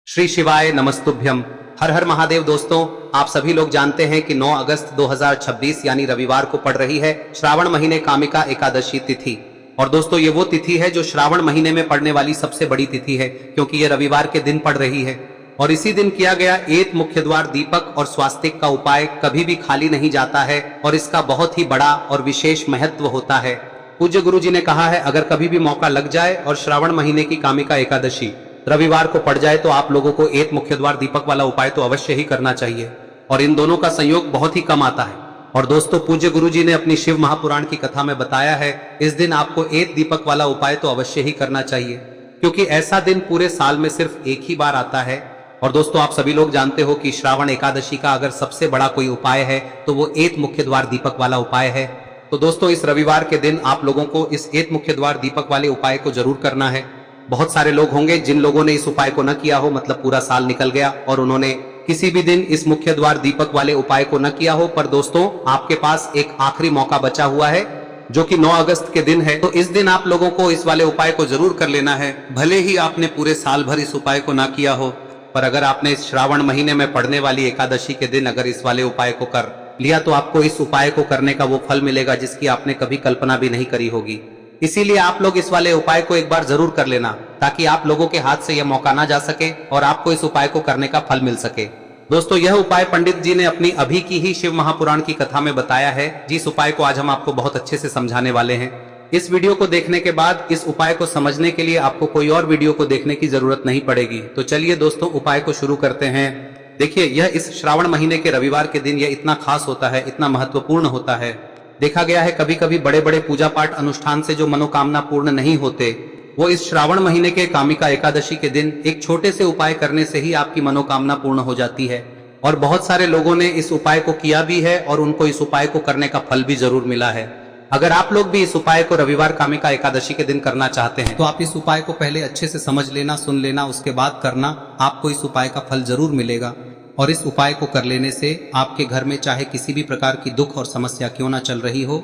श्री शिवाय नमस्तुभ्यम। हर हर महादेव। दोस्तों, आप सभी लोग जानते हैं कि 9 अगस्त 2026 यानी रविवार को पड़ रही है श्रावण महीने कामिका एकादशी तिथि। और दोस्तों, ये वो तिथि है जो श्रावण महीने में पड़ने वाली सबसे बड़ी तिथि है, क्योंकि ये रविवार के दिन पड़ रही है। और इसी दिन किया गया एत मुख्य द्वार दीपक और स्वास्तिक का उपाय कभी भी खाली नहीं जाता है और इसका बहुत ही बड़ा और विशेष महत्व होता है। पूज्य गुरु जी ने कहा है, अगर कभी भी मौका लग जाए और श्रावण महीने की कामिका एकादशी रविवार को पड़ जाए तो आप लोगों को एत मुख्य द्वार दीपक वाला उपाय तो अवश्य ही करना चाहिए। और इन दोनों का संयोग बहुत ही कम आता है। और दोस्तों, पूज्य गुरु जी ने अपनी शिव महापुराण की कथा में बताया है, इस दिन आपको एत दीपक वाला उपाय तो अवश्य ही करना चाहिए, क्योंकि ऐसा दिन पूरे साल में सिर्फ एक ही बार आता है। और दोस्तों, आप सभी लोग जानते हो कि श्रावण एकादशी का अगर सबसे बड़ा कोई उपाय है तो वो एत मुख्य द्वार दीपक वाला उपाय है। तो दोस्तों, इस रविवार के दिन आप लोगों को इस एत मुख्य द्वार दीपक वाले उपाय को जरूर करना है। बहुत सारे लोग होंगे जिन लोगों ने इस उपाय को न किया हो, मतलब पूरा साल निकल गया और उन्होंने किसी भी दिन इस मुख्य द्वार दीपक वाले उपाय को न किया हो। पर दोस्तों, आपके पास एक आखिरी मौका बचा हुआ है, जो कि 9 अगस्त के दिन है। तो इस दिन आप लोगों को इस वाले उपाय को जरूर कर लेना है। भले ही आपने पूरे साल भर इस उपाय को ना किया हो, पर अगर आपने इस श्रावण महीने में पड़ने वाली एकादशी के दिन अगर इस वाले उपाय को कर लिया तो आपको इस उपाय को करने का वो फल मिलेगा जिसकी आपने कभी कल्पना भी नहीं करी होगी। इसीलिए आप लोग इस वाले उपाय को एक बार जरूर कर लेना, ताकि आप लोगों के हाथ से यह मौका ना जा सके और आपको इस उपाय को करने का फल मिल सके। दोस्तों, यह उपाय पंडित जी ने अपनी अभी की ही शिव महापुराण की कथा में बताया है, जिस उपाय को आज हम आपको बहुत अच्छे से समझाने वाले हैं। इस वीडियो को देखने के बाद इस उपाय को समझने के लिए आपको कोई और वीडियो को देखने की जरूरत नहीं पड़ेगी। तो चलिए दोस्तों, उपाय को शुरू करते हैं। देखिए, यह इस श्रावण महीने के रविवार के दिन यह इतना खास होता है, इतना महत्वपूर्ण होता है। देखा गया है कभी कभी बड़े बड़े पूजा पाठ अनुष्ठान से जो मनोकामना पूर्ण नहीं होते, वो इस श्रावण महीने के कामिका एकादशी के दिन एक छोटे से उपाय करने से ही आपकी मनोकामना पूर्ण हो जाती है। और बहुत सारे लोगों ने इस उपाय को किया भी है और उनको इस उपाय को करने का फल भी जरूर मिला है। अगर आप लोग भी इस उपाय को रविवार कामिका एकादशी के दिन करना चाहते हैं तो आप इस उपाय को पहले अच्छे से समझ लेना, सुन लेना, उसके बाद करना। आपको इस उपाय का फल जरूर मिलेगा। और इस उपाय को कर लेने से आपके घर में चाहे किसी भी प्रकार की दुख और समस्या क्यों ना चल रही हो,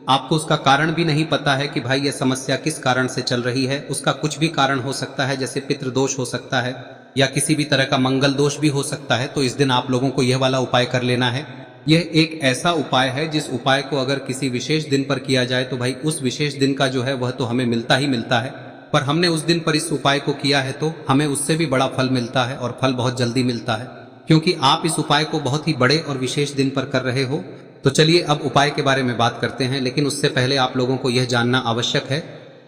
आपको उसका कारण भी नहीं पता है कि भाई यह समस्या किस कारण से चल रही है। उसका कुछ भी कारण हो सकता है, जैसे पितृदोष हो सकता है या किसी भी तरह का मंगल दोष भी हो सकता है। तो इस दिन आप लोगों को यह वाला उपाय कर लेना है। यह एक ऐसा उपाय है जिस उपाय को अगर किसी विशेष दिन पर किया जाए तो भाई उस विशेष दिन का जो है वह तो हमें मिलता ही मिलता है। पर हमने उस दिन पर इस उपाय को किया है तो हमें उससे भी बड़ा फल मिलता है, और फल बहुत जल्दी मिलता है, क्योंकि आप इस उपाय को बहुत ही बड़े और विशेष दिन पर कर रहे हो। तो चलिए अब उपाय के बारे में बात करते हैं, लेकिन उससे पहले आप लोगों को यह जानना आवश्यक है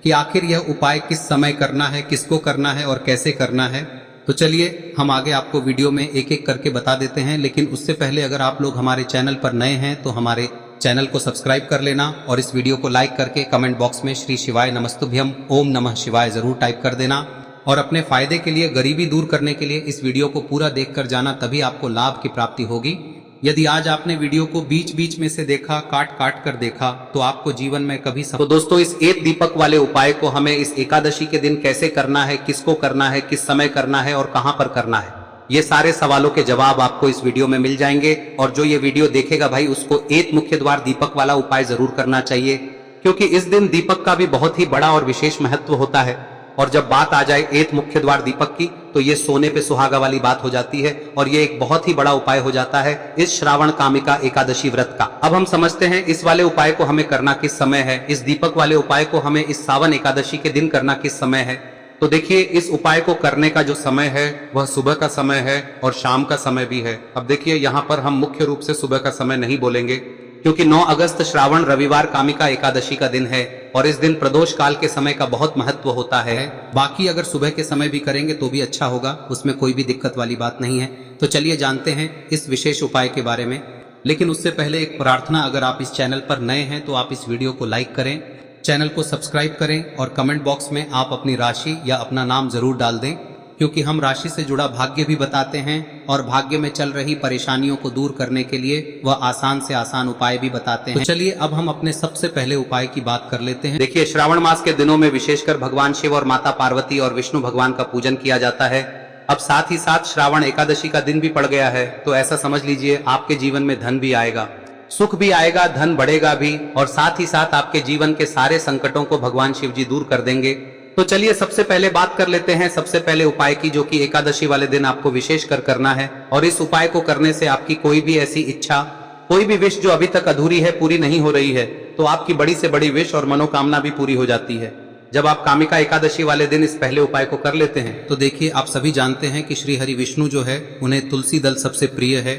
कि आखिर यह उपाय किस समय करना है, किसको करना है और कैसे करना है। तो चलिए हम आगे आपको वीडियो में एक एक करके बता देते हैं। लेकिन उससे पहले अगर आप लोग हमारे चैनल पर नए हैं तो हमारे चैनल को सब्सक्राइब कर लेना और इस वीडियो को लाइक करके कमेंट बॉक्स में श्री शिवाय नमस्तुभ्यम ओम नमः शिवाय जरूर टाइप कर देना। और अपने फायदे के लिए, गरीबी दूर करने के लिए इस वीडियो को पूरा देखकर जाना, तभी आपको लाभ की प्राप्ति होगी। यदि आज आपने वीडियो को बीच बीच में से देखा, काट काट कर देखा, तो आपको जीवन में कभी तो दोस्तों, इस एत दीपक वाले उपाय को हमें इस एकादशी के दिन कैसे करना है, किसको करना है, किस समय करना है और कहां पर करना है, ये सारे सवालों के जवाब आपको इस वीडियो में मिल जाएंगे। और जो ये वीडियो देखेगा भाई, उसको एत मुख्य द्वार दीपक वाला उपाय जरूर करना चाहिए, क्योंकि इस दिन दीपक का भी बहुत ही बड़ा और विशेष महत्व होता है। और जब बात आ जाए एत मुख्य द्वार दीपक की, तो ये सोने पे सुहागा वाली बात हो जाती है और ये एक बहुत ही बड़ा उपाय हो जाता है इस श्रावण कामिका एकादशी व्रत का। अब हम समझते हैं इस वाले उपाय को हमें करना किस समय है, इस दीपक वाले उपाय को हमें इस सावन एकादशी के दिन करना किस समय है। तो देखिए, इस उपाय को करने का जो समय है वह सुबह का समय है और शाम का समय भी है। अब देखिए, यहाँ पर हम मुख्य रूप से सुबह का समय नहीं बोलेंगे, क्योंकि 9 अगस्त श्रावण रविवार कामिका एकादशी का दिन है और इस दिन प्रदोष काल के समय का बहुत महत्व होता है। बाकी अगर सुबह के समय भी करेंगे तो भी अच्छा होगा, उसमें कोई भी दिक्कत वाली बात नहीं है। तो चलिए जानते हैं इस विशेष उपाय के बारे में। लेकिन उससे पहले एक प्रार्थना, अगर आप इस चैनल पर नए हैं तो आप इस वीडियो को लाइक करें, चैनल को सब्सक्राइब करें और कमेंट बॉक्स में आप अपनी राशि या अपना नाम जरूर डाल दें, क्योंकि हम राशि से जुड़ा भाग्य भी बताते हैं और भाग्य में चल रही परेशानियों को दूर करने के लिए वह आसान से आसान उपाय भी बताते हैं। तो चलिए अब हम अपने सबसे पहले उपाय की बात कर लेते हैं। देखिए, श्रावण मास के दिनों में विशेषकर भगवान शिव और माता पार्वती और विष्णु भगवान का पूजन किया जाता है। अब साथ ही साथ श्रावण एकादशी का दिन भी पड़ गया है, तो ऐसा समझ लीजिए आपके जीवन में धन भी आएगा, सुख भी आएगा, धन बढ़ेगा भी, और साथ ही साथ आपके जीवन के सारे संकटों को भगवान शिव जी दूर कर देंगे। तो चलिए सबसे पहले बात कर लेते हैं सबसे पहले उपाय की, जो कि एकादशी वाले दिन आपको विशेष कर करना है। और इस उपाय को करने से आपकी कोई भी ऐसी इच्छा, कोई भी विश जो अभी तक अधूरी है, पूरी नहीं हो रही है, तो आपकी बड़ी से बड़ी विश और मनोकामना भी पूरी हो जाती है जब आप कामिका एकादशी वाले दिन इस पहले उपाय को कर लेते हैं। तो देखिए, आप सभी जानते हैं कि श्री हरि विष्णु जो है, उन्हें तुलसी दल सबसे प्रिय है।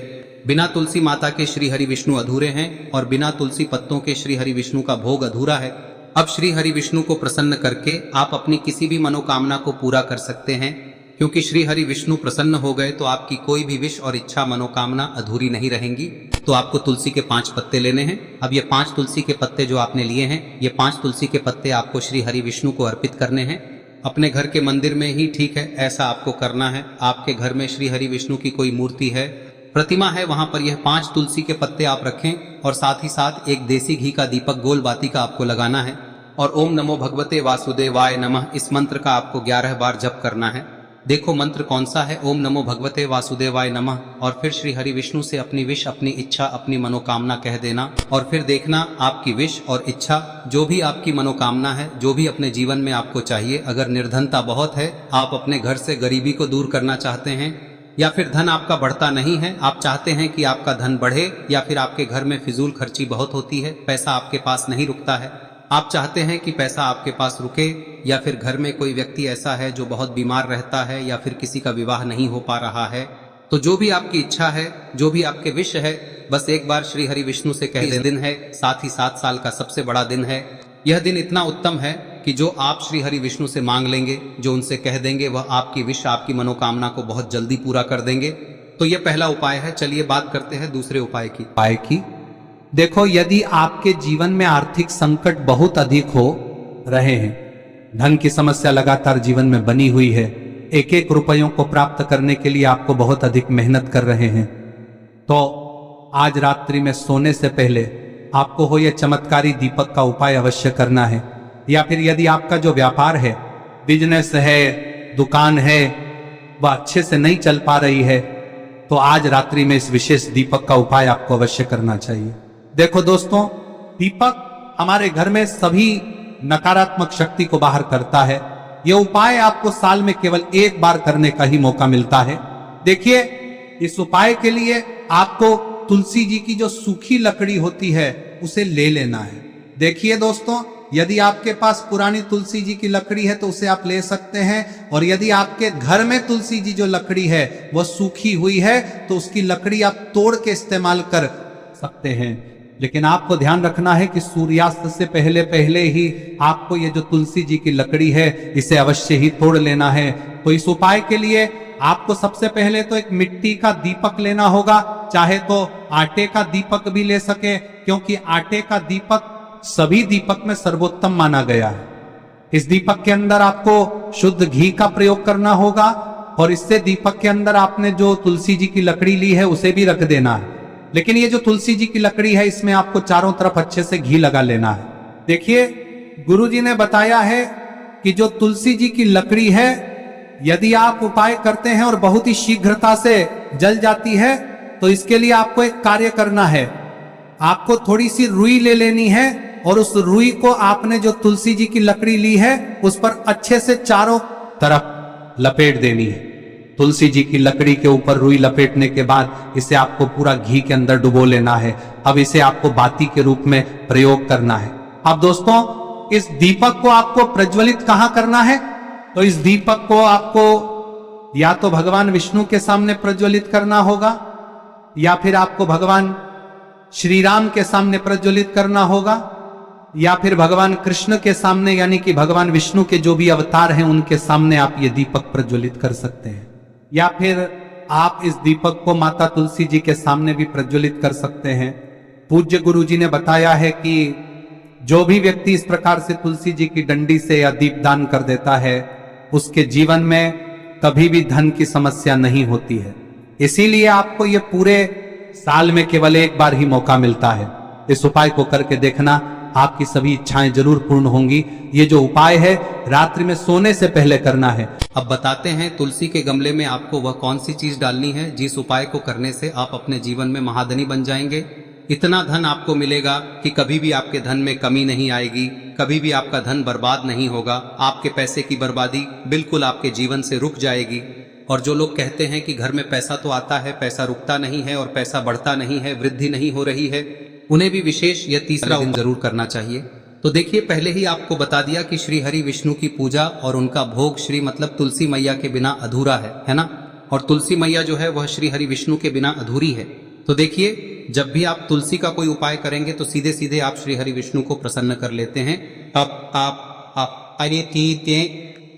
बिना तुलसी माता के श्री हरि विष्णु अधूरे हैं और बिना तुलसी पत्तों के श्री हरि विष्णु का भोग अधूरा है। अब श्री हरि विष्णु को प्रसन्न करके आप अपनी किसी भी मनोकामना को पूरा कर सकते हैं, क्योंकि श्री हरि विष्णु प्रसन्न हो गए तो आपकी कोई भी विश और इच्छा मनोकामना अधूरी नहीं रहेंगी। तो आपको तुलसी के 5 पत्ते लेने हैं। अब ये 5 तुलसी के पत्ते जो आपने लिए हैं, ये 5 तुलसी के पत्ते आपको श्री हरि विष्णु को अर्पित करने हैं। अपने घर के मंदिर में ही ठीक है, ऐसा आपको करना है। आपके घर में श्री हरि विष्णु की कोई मूर्ति है, प्रतिमा है, वहां पर यह 5 तुलसी के पत्ते आप रखें और साथ ही साथ एक देसी घी का दीपक गोल बाती का आपको लगाना है। और ओम नमो भगवते वासुदेवाय नमः इस मंत्र का आपको 11 बार जप करना है। देखो मंत्र कौन सा है, ओम नमो भगवते वासुदेवाय नमः। और फिर श्री हरि विष्णु से अपनी विश, अपनी इच्छा, अपनी मनोकामना कह देना और फिर देखना आपकी विश और इच्छा, जो भी आपकी मनोकामना है, जो भी अपने जीवन में आपको चाहिए। अगर निर्धनता बहुत है, आप अपने घर से गरीबी को दूर करना चाहते हैं, या फिर धन आपका बढ़ता नहीं है, आप चाहते हैं कि आपका धन बढ़े, या फिर आपके घर में फिजूल खर्ची बहुत होती है, पैसा आपके पास नहीं रुकता है, आप चाहते हैं कि पैसा आपके पास रुके, या फिर घर में कोई व्यक्ति ऐसा है जो बहुत बीमार रहता है, या फिर किसी का विवाह नहीं हो पा रहा है, तो जो भी आपकी इच्छा है, जो भी आपके विश है, बस एक बार श्री हरि विष्णु से कह दें। दिन है, साथ ही 7 साल का सबसे बड़ा दिन है। यह दिन इतना उत्तम है कि जो आप श्री हरि विष्णु से मांग लेंगे, जो उनसे कह देंगे, वह आपकी विश, आपकी मनोकामना को बहुत जल्दी पूरा कर देंगे। तो यह पहला उपाय है। चलिए बात करते हैं दूसरे उपाय की। देखो, यदि आपके जीवन में आर्थिक संकट बहुत अधिक हो रहे हैं, धन की समस्या लगातार जीवन में बनी हुई है, एक एक रुपयों को प्राप्त करने के लिए आपको बहुत अधिक मेहनत कर रहे हैं, तो आज रात्रि में सोने से पहले आपको हो यह चमत्कारी दीपक का उपाय अवश्य करना है। या फिर यदि आपका जो व्यापार है, बिजनेस है, दुकान है, वह अच्छे से नहीं चल पा रही है, तो आज रात्रि में इस विशेष दीपक का उपाय आपको अवश्य करना चाहिए। देखो दोस्तों, दीपक हमारे घर में सभी नकारात्मक शक्ति को बाहर करता है। यह उपाय आपको साल में केवल 1 बार करने का ही मौका मिलता है। देखिए, इस उपाय के लिए आपको तुलसी जी की जो सूखी लकड़ी होती है उसे ले लेना है। देखिए दोस्तों, यदि आपके पास पुरानी तुलसी जी की लकड़ी है तो उसे आप ले सकते हैं, और यदि आपके घर में तुलसी जी जो लकड़ी है वह सूखी हुई है तो उसकी लकड़ी आप तोड़ के इस्तेमाल कर सकते हैं। लेकिन आपको ध्यान रखना है कि सूर्यास्त से पहले पहले ही आपको ये जो तुलसी जी की लकड़ी है इसे अवश्य ही तोड़ लेना है। तो इस उपाय के लिए आपको सबसे पहले तो एक मिट्टी का दीपक लेना होगा, चाहे तो आटे का दीपक भी ले सके, क्योंकि आटे का दीपक सभी दीपक में सर्वोत्तम माना गया है। इस दीपक के अंदर आपको शुद्ध घी का प्रयोग करना होगा, और इससे दीपक के अंदर आपने जो तुलसी जी की लकड़ी ली है उसे भी रख देना है। लेकिन ये जो तुलसी जी की लकड़ी है, इसमें आपको चारों तरफ अच्छे से घी लगा लेना है। देखिए, गुरुजी ने बताया है कि जो तुलसी जी की लकड़ी है, यदि आप उपाय करते हैं और बहुत ही शीघ्रता से जल जाती है, तो इसके लिए आपको एक कार्य करना है। आपको थोड़ी सी रुई ले लेनी है, और उस रुई को आपने जो तुलसी जी की लकड़ी ली है उस पर अच्छे से चारों तरफ लपेट देनी है। तुलसी जी की लकड़ी के ऊपर रुई लपेटने के बाद इसे आपको पूरा घी के अंदर डुबो लेना है। अब इसे आपको बाती के रूप में प्रयोग करना है। अब दोस्तों, इस दीपक को आपको प्रज्वलित कहां करना है? तो इस दीपक को आपको या तो भगवान विष्णु के सामने प्रज्वलित करना होगा, या फिर आपको भगवान श्री राम के सामने प्रज्वलित करना होगा, या फिर भगवान कृष्ण के सामने, यानी कि भगवान विष्णु के जो भी अवतार हैं उनके सामने आप ये दीपक प्रज्वलित कर सकते हैं। या फिर आप इस दीपक को माता तुलसी जी के सामने भी प्रज्वलित कर सकते हैं। पूज्य गुरु जी ने बताया है कि जो भी व्यक्ति इस प्रकार से तुलसी जी की डंडी से या दीपदान कर देता है, उसके जीवन में कभी भी धन की समस्या नहीं होती है। इसीलिए आपको ये पूरे साल में केवल 1 बार ही मौका मिलता है। इस उपाय को करके देखना, आपकी सभी इच्छाएं जरूर पूर्ण होंगी। ये जो उपाय है रात्रि में सोने से पहले करना है। अब बताते हैं तुलसी के गमले में आपको वह कौन सी चीज डालनी है जिस उपाय को करने से आप अपने जीवन में महाधनी बन जाएंगे। इतना धन आपको मिलेगा कि कभी भी आपके धन में कमी नहीं आएगी, कभी भी आपका धन बर्बाद नहीं होगा। आपके पैसे की बर्बादी बिल्कुल आपके जीवन से रुक जाएगी। और जो लोग कहते हैं कि घर में पैसा तो आता है, पैसा रुकता नहीं है और पैसा बढ़ता नहीं है, वृद्धि नहीं हो रही है, उन्हें भी विशेष यह तीसरा दिन जरूर करना चाहिए। तो देखिए, पहले ही आपको बता दिया कि श्री हरि विष्णु की पूजा और उनका भोग श्री मतलब तुलसी मैया के बिना अधूरा है ना। और तुलसी मैया जो है वह श्री हरि विष्णु के बिना अधूरी है। तो देखिए, जब भी आप तुलसी का कोई उपाय करेंगे तो सीधे सीधे आप श्री हरि विष्णु को प्रसन्न कर लेते हैं।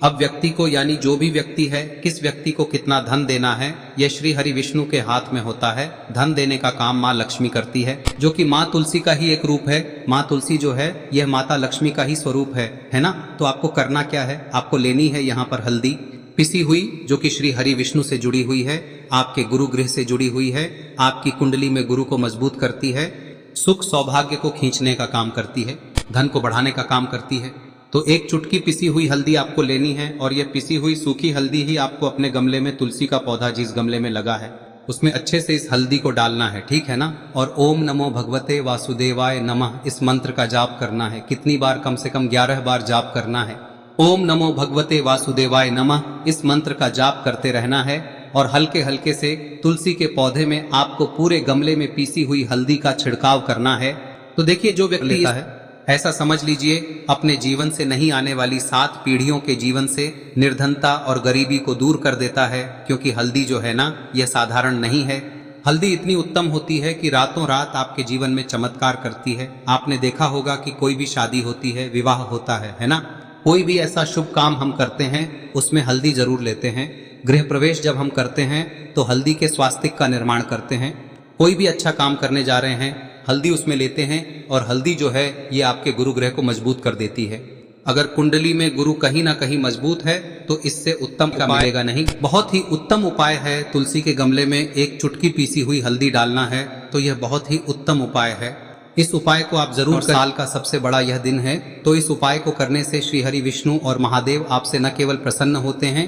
अब व्यक्ति को, यानी जो भी व्यक्ति है, किस व्यक्ति को कितना धन देना है, यह श्री हरि विष्णु के हाथ में होता है। धन देने का काम माँ लक्ष्मी करती है, जो कि माँ तुलसी का ही एक रूप है। माँ तुलसी जो है यह माता लक्ष्मी का ही स्वरूप है ना। तो आपको करना क्या है, आपको लेनी है यहाँ पर हल्दी पिसी हुई, जो कि श्री हरि विष्णु से जुड़ी हुई है, आपके गुरु गृह से जुड़ी हुई है, आपकी कुंडली में गुरु को मजबूत करती है, सुख सौभाग्य को खींचने का काम करती है, धन को बढ़ाने का काम करती है। तो एक चुटकी पिसी हुई हल्दी आपको लेनी है और यह पिसी हुई सूखी हल्दी ही आपको अपने गमले में, तुलसी का पौधा जिस गमले में लगा है उसमें अच्छे से इस हल्दी को डालना है, ठीक है ना। और ओम नमो भगवते वासुदेवाय नमः इस मंत्र का जाप करना है। कितनी बार? कम से कम 11 बार जाप करना है। ओम नमो भगवते वासुदेवाय नमः इस मंत्र का जाप करते रहना है और हल्के हल्के से तुलसी के पौधे में आपको पूरे गमले में पीसी हुई हल्दी का छिड़काव करना है। तो देखिए, जो व्यक्ति लेता है, ऐसा समझ लीजिए अपने जीवन से नहीं आने वाली 7 पीढ़ियों के जीवन से निर्धनता और गरीबी को दूर कर देता है। क्योंकि हल्दी जो है ना, यह साधारण नहीं है। हल्दी इतनी उत्तम होती है कि रातों रात आपके जीवन में चमत्कार करती है। आपने देखा होगा कि कोई भी शादी होती है, विवाह होता है ना, कोई भी ऐसा शुभ काम हम करते हैं उसमें हल्दी जरूर लेते हैं। गृह प्रवेश जब हम करते हैं तो हल्दी के स्वास्तिक का निर्माण करते हैं। कोई भी अच्छा काम करने जा रहे हैं, हल्दी उसमें लेते हैं और हल्दी जो है ये आपके गुरु ग्रह को मजबूत कर देती है। अगर कुंडली में गुरु कहीं ना कहीं मजबूत है तो इससे उत्तम का मिलेगा नहीं। बहुत ही उत्तम उपाय है, तुलसी के गमले में एक चुटकी पीसी हुई हल्दी डालना है, तो यह बहुत ही उत्तम उपाय है। इस उपाय को आप जरूर, साल का सबसे बड़ा यह दिन है, तो इस उपाय को करने से श्री हरि विष्णु और महादेव आपसे न केवल प्रसन्न होते हैं,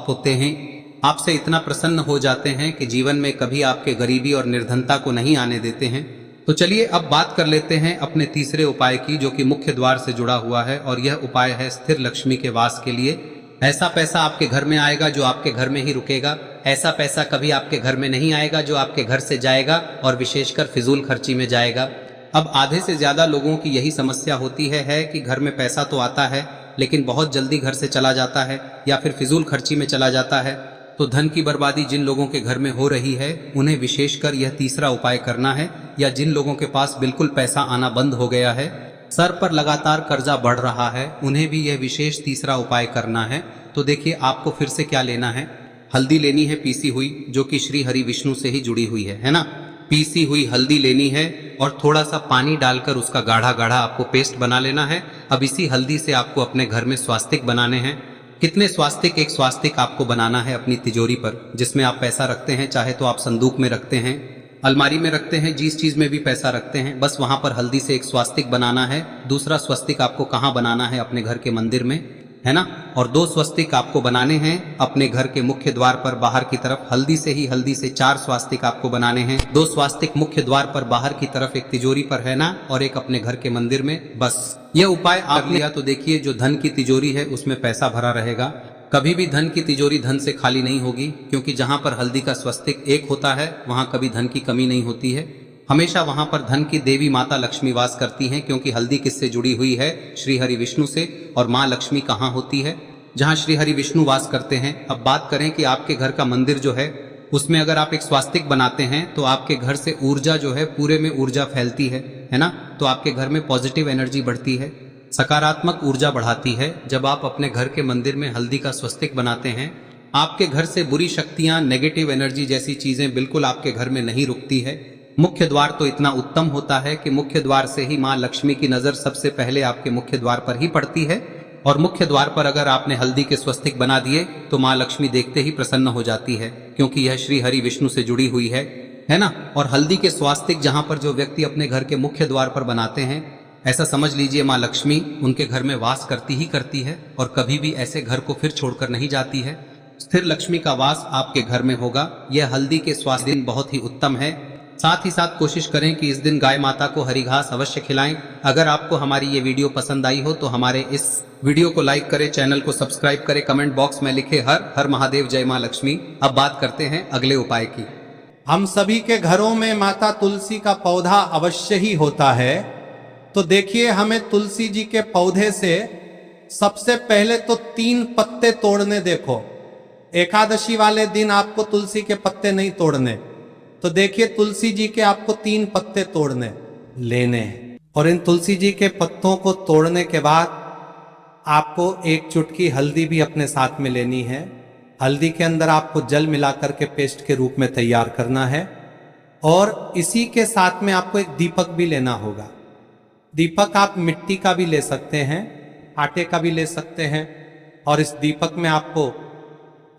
होते हैं, आपसे इतना प्रसन्न हो जाते हैं कि जीवन में कभी आपके गरीबी और निर्धनता को नहीं आने देते हैं। तो चलिए अब बात कर लेते हैं अपने तीसरे उपाय की, जो कि मुख्य द्वार से जुड़ा हुआ है। और यह उपाय है स्थिर लक्ष्मी के वास के लिए। ऐसा पैसा आपके घर में आएगा जो आपके घर में ही रुकेगा। ऐसा पैसा कभी आपके घर में नहीं आएगा जो आपके घर से जाएगा और विशेषकर फिजूल खर्ची में जाएगा। अब आधे से ज्यादा लोगों की यही समस्या होती है कि घर में पैसा तो आता है लेकिन बहुत जल्दी घर से चला जाता है या फिर फिजूल खर्ची में चला जाता है। तो धन की बर्बादी जिन लोगों के घर में हो रही है उन्हें विशेषकर यह तीसरा उपाय करना है। या जिन लोगों के पास बिल्कुल पैसा आना बंद हो गया है, सर पर लगातार कर्जा बढ़ रहा है, उन्हें भी यह विशेष तीसरा उपाय करना है। तो देखिए, आपको फिर से क्या लेना है, हल्दी लेनी है पीसी हुई, जो कि श्री हरि विष्णु से ही जुड़ी हुई है ना। पीसी हुई हल्दी लेनी है और थोड़ा सा पानी डालकर उसका गाढ़ा गाढ़ा आपको पेस्ट बना लेना है। अब इसी हल्दी से आपको अपने घर में स्वास्तिक बनाने हैं। कितने स्वास्तिक? एक स्वास्तिक आपको बनाना है अपनी तिजोरी पर, जिसमें आप पैसा रखते हैं। चाहे तो आप संदूक में रखते हैं, अलमारी में रखते हैं, जिस चीज में भी पैसा रखते हैं, बस वहां पर हल्दी से एक स्वास्तिक बनाना है। दूसरा स्वस्तिक आपको कहाँ बनाना है? अपने घर के मंदिर में, है ना। और 2 स्वस्तिक आपको बनाने हैं अपने घर के मुख्य द्वार पर बाहर की तरफ। हल्दी से 4 स्वास्तिक आपको बनाने हैं। 2 स्वास्तिक मुख्य द्वार पर बाहर की तरफ, एक तिजोरी पर, है ना, और एक अपने घर के मंदिर में। बस यह उपाय आप लिया तो देखिए, जो धन की तिजोरी है उसमें पैसा भरा रहेगा। कभी भी धन की तिजोरी धन से खाली नहीं होगी, क्योंकि जहां पर हल्दी का स्वस्तिक एक होता है वहां कभी धन की कमी नहीं होती है। हमेशा वहां पर धन की देवी माता लक्ष्मी वास करती हैं, क्योंकि हल्दी किससे जुड़ी हुई है? श्री हरि विष्णु से। और माँ लक्ष्मी कहाँ होती है? जहाँ श्री हरि विष्णु वास करते हैं। अब बात करें कि आपके घर का मंदिर जो है उसमें अगर आप एक स्वास्तिक बनाते हैं तो आपके घर से ऊर्जा जो है, पूरे में ऊर्जा फैलती है ना। तो आपके घर में पॉजिटिव एनर्जी बढ़ती है, सकारात्मक ऊर्जा बढ़ाती है। जब आप अपने घर के मंदिर में हल्दी का स्वस्तिक बनाते हैं, आपके घर से बुरी शक्तियां, नेगेटिव एनर्जी जैसी चीजें बिल्कुल आपके घर में नहीं रुकती है। मुख्य द्वार तो इतना उत्तम होता है कि मुख्य द्वार से ही माँ लक्ष्मी की नजर सबसे पहले आपके मुख्य द्वार पर ही पड़ती है। और मुख्य द्वार पर अगर आपने हल्दी के स्वस्तिक बना दिए तो माँ लक्ष्मी देखते ही प्रसन्न हो जाती है, क्योंकि यह श्री हरि विष्णु से जुड़ी हुई है ना। और हल्दी के स्वास्तिक जहां पर जो व्यक्ति अपने घर के मुख्य द्वार पर बनाते हैं, ऐसा समझ लीजिए माँ लक्ष्मी उनके घर में वास करती ही करती है और कभी भी ऐसे घर को फिर छोड़कर नहीं जाती है। स्थिर लक्ष्मी का वास आपके घर में होगा। यह हल्दी के स्वास्तिक बहुत ही उत्तम है। साथ ही साथ कोशिश करें कि इस दिन गाय माता को हरी घास अवश्य खिलाएं। अगर आपको हमारी ये वीडियो पसंद आई हो तो हमारे इस वीडियो को लाइक करें, चैनल को सब्सक्राइब करें, कमेंट बॉक्स में लिखे हर हर महादेव, जय मां लक्ष्मी। अब बात करते हैं अगले उपाय की। हम सभी के घरों में माता तुलसी का पौधा अवश्य ही होता है। तो देखिए, हमें तुलसी जी के पौधे से सबसे पहले तो 3 पत्ते तोड़ने। देखो, एकादशी वाले दिन आपको तुलसी के पत्ते नहीं तोड़ने। तो देखिए, तुलसी जी के आपको 3 पत्ते तोड़ने लेने हैं। और इन तुलसी जी के पत्तों को तोड़ने के बाद आपको 1 चुटकी हल्दी भी अपने साथ में लेनी है। हल्दी के अंदर आपको जल मिलाकर के पेस्ट के रूप में तैयार करना है। और इसी के साथ में आपको एक दीपक भी लेना होगा। दीपक आप मिट्टी का भी ले सकते हैं, आटे का भी ले सकते हैं। और इस दीपक में आपको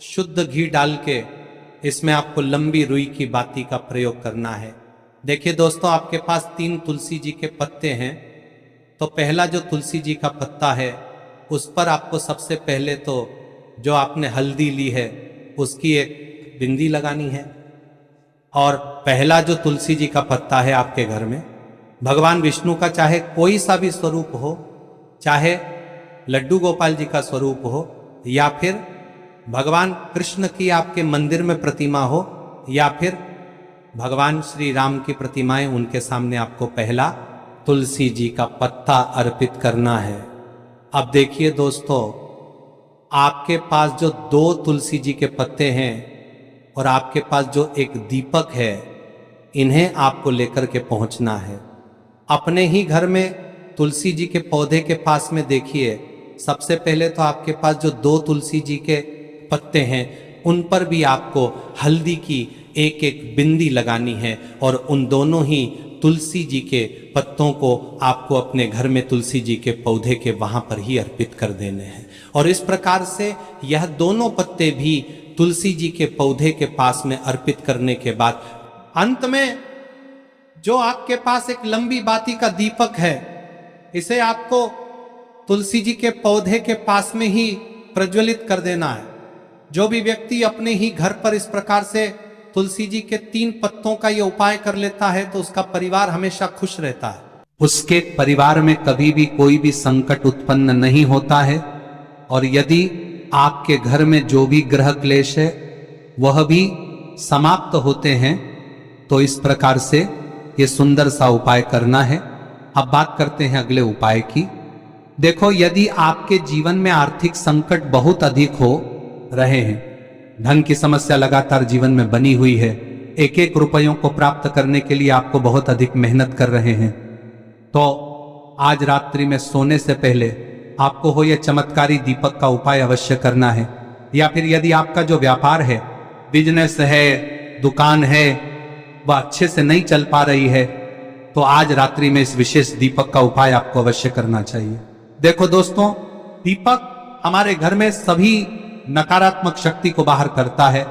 शुद्ध घी डाल के इसमें आपको लंबी रुई की बाती का प्रयोग करना है। देखिए दोस्तों, आपके पास 3 तुलसी जी के पत्ते हैं। तो पहला जो तुलसी जी का पत्ता है उस पर आपको सबसे पहले तो जो आपने हल्दी ली है उसकी एक बिंदी लगानी है। और पहला जो तुलसी जी का पत्ता है आपके घर में, भगवान विष्णु का चाहे कोई सा भी स्वरूप हो, चाहे लड्डू गोपाल जी का स्वरूप हो, या फिर भगवान कृष्ण की आपके मंदिर में प्रतिमा हो, या फिर भगवान श्री राम की प्रतिमाएं, उनके सामने आपको पहला तुलसी जी का पत्ता अर्पित करना है। अब देखिए दोस्तों, आपके पास जो 2 तुलसी जी के पत्ते हैं और आपके पास जो एक दीपक है, इन्हें आपको लेकर के पहुंचना है। अपने ही घर में तुलसी जी के पौधे के पास में देखिए, सबसे पहले तो आपके पास जो 2 तुलसी जी के पत्ते हैं उन पर भी आपको हल्दी की एक एक बिंदी लगानी है। और उन दोनों ही तुलसी जी के पत्तों को आपको अपने घर में तुलसी जी के पौधे के वहां पर ही अर्पित कर देने हैं। और इस प्रकार से यह दोनों पत्ते भी तुलसी जी के पौधे के पास में अर्पित करने के बाद अंत में जो आपके पास एक लंबी बाती का दीपक है, इसे आपको तुलसी जी के पौधे के पास में ही प्रज्वलित कर देना है। जो भी व्यक्ति अपने ही घर पर इस प्रकार से तुलसी जी के 3 पत्तों का ये उपाय कर लेता है तो उसका परिवार हमेशा खुश रहता है। उसके परिवार में कभी भी कोई भी संकट उत्पन्न नहीं होता है। और यदि आपके घर में जो भी ग्रह क्लेश है वह भी समाप्त होते हैं। तो इस प्रकार से ये सुंदर सा उपाय करना है। अब बात करते हैं अगले उपाय की। देखो, यदि आपके जीवन में आर्थिक संकट बहुत अधिक हो रहे हैं, धन की समस्या लगातार जीवन में बनी हुई है, एक एक रुपयों को प्राप्त करने के लिए आपको बहुत अधिक मेहनत कर रहे हैं, तो आज रात्रि में सोने से पहले आपको हो यह चमत्कारी दीपक का उपाय अवश्य करना है। या फिर यदि आपका जो व्यापार है, बिजनेस है, दुकान है, वह अच्छे से नहीं चल पा रही है, तो आज रात्रि में इस विशेष दीपक का उपाय आपको अवश्य करना चाहिए। देखो दोस्तों, दीपक हमारे घर में सभी नकारात्मक शक्ति को बाहर करता है।